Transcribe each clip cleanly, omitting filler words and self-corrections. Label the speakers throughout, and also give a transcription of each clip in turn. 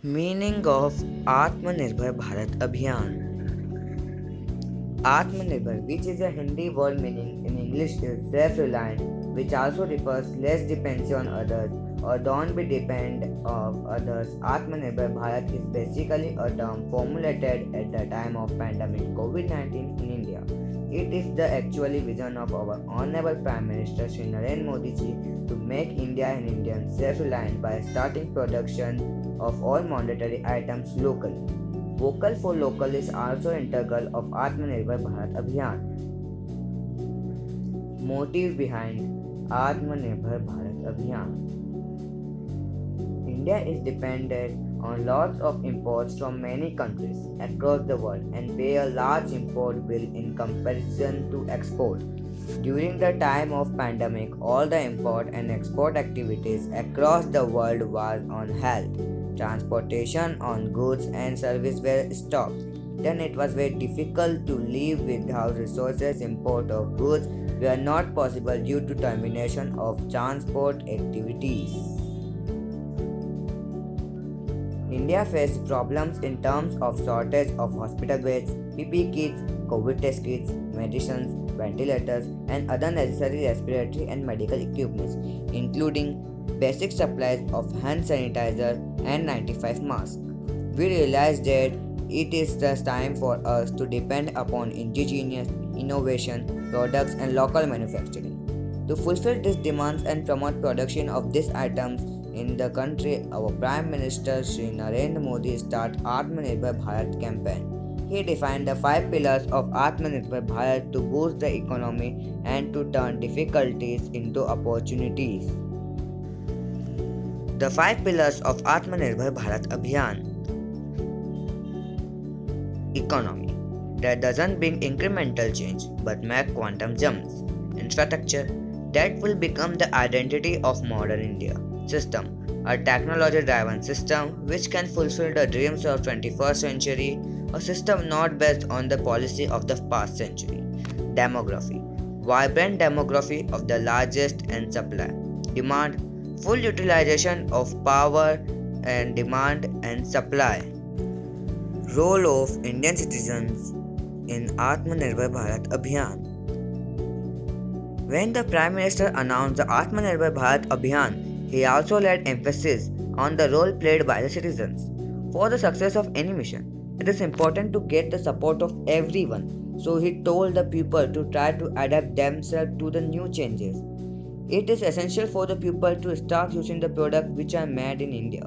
Speaker 1: Meaning of Atmanirbhar Bharat Abhiyan. Atmanirbhar, which is a Hindi word meaning in English is self-reliant, which also refers less dependency on others or don't be dependent of others. Atmanirbhar Bharat is basically a term formulated at the time of pandemic COVID-19 in India. It is the actual vision of our Honorable Prime Minister Shri Narendra Modi ji to make India and Indians self-reliant by starting production of all mandatory items locally. Vocal for local is also integral of Atmanirbhar Bharat Abhiyan. Motive behind Atmanirbhar Bharat Abhiyan. India is dependent on lots of imports from many countries across the world and pay a large import bill in comparison to export. During the time of pandemic, all the import and export activities across the world was on halt. Transportation on goods and services were stopped. Then it was very difficult to live without resources. Import of goods were not possible due to termination of transport activities. India faced problems in terms of shortage of hospital beds, PPE kits, COVID test kits, medicines, ventilators, and other necessary respiratory and medical equipments, including basic supplies of hand sanitizer and 95 masks. We realized that it is the time for us to depend upon indigenous innovation, products, and local manufacturing. To fulfill these demands and promote production of these items in the country, our Prime Minister Shri Narendra Modi started Atmanirbhar Bharat campaign. He defined the five pillars of Atmanirbhar Bharat to boost the economy and to turn difficulties into opportunities. The five pillars of Atmanirbhar Bharat Abhiyan. Economy that doesn't bring incremental change but make quantum jumps. Infrastructure that will become the identity of modern India. System a technology driven system which can fulfill the dreams of 21st century, a system not based on the policy of the past century. Demography vibrant demography of the largest and supply. Demand full utilization of power and demand and supply. Role of Indian citizens in Atmanirbhar Bharat Abhiyan. When the Prime Minister announced the Atmanirbhar Bharat Abhiyan, he also laid emphasis on the role played by the citizens. For the success of any mission, it is important to get the support of everyone. So he told the people to try to adapt themselves to the new changes. It is essential for the people to start using the products which are made in India.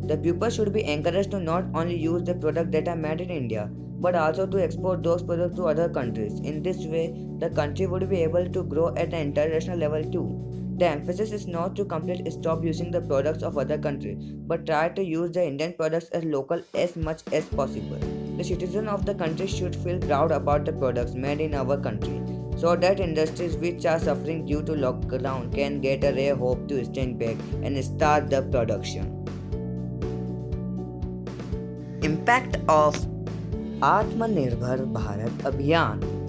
Speaker 1: The people should be encouraged to not only use the products that are made in India, but also to export those products to other countries. In this way, the country would be able to grow at an international level too. The emphasis is not to completely stop using the products of other countries, but try to use the Indian products as local as much as possible. The citizens of the country should feel proud about the products made in our country, so that industries which are suffering due to lockdown can get a ray hope to stand back and start the production. Impact of Atmanirbhar Bharat Abhiyan.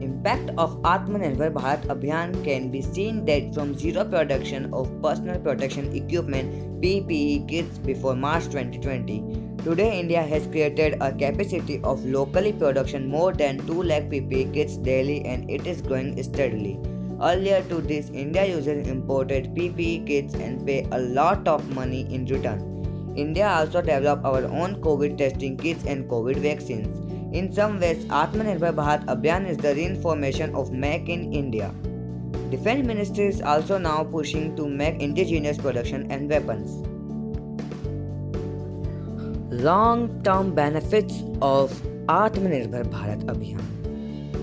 Speaker 1: Impact of Atmanirbhar Bharat Abhiyan can be seen that from zero production of personal protection equipment PPE kits before March 2020, today India has created a capacity of locally production more than 2 lakh PPE kits daily and it is growing steadily. Earlier to this, India uses imported PPE kits and pay a lot of money in return. India also developed our own COVID testing kits and COVID vaccines. In some ways, Atmanirbhar Bharat Abhiyan is the reinformation of Make in India. Defense Ministry is also now pushing to make indigenous production and weapons. Long-term benefits of Atmanirbhar Bharat Abhiyan.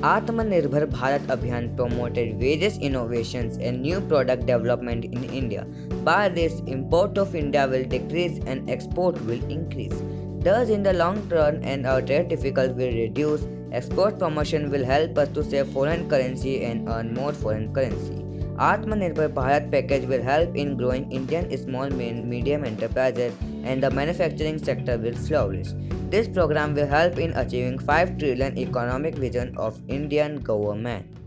Speaker 1: Atmanirbhar Bharat Abhiyan promoted various innovations and new product development in India. By this, import of India will decrease and export will increase. Thus, in the long run, and our trade difficulty will reduce. Export promotion will help us to save foreign currency and earn more foreign currency. Atmanirbhar Bharat package will help in growing Indian small and medium enterprises and the manufacturing sector will flourish. This program will help in achieving 5 trillion economic vision of Indian government.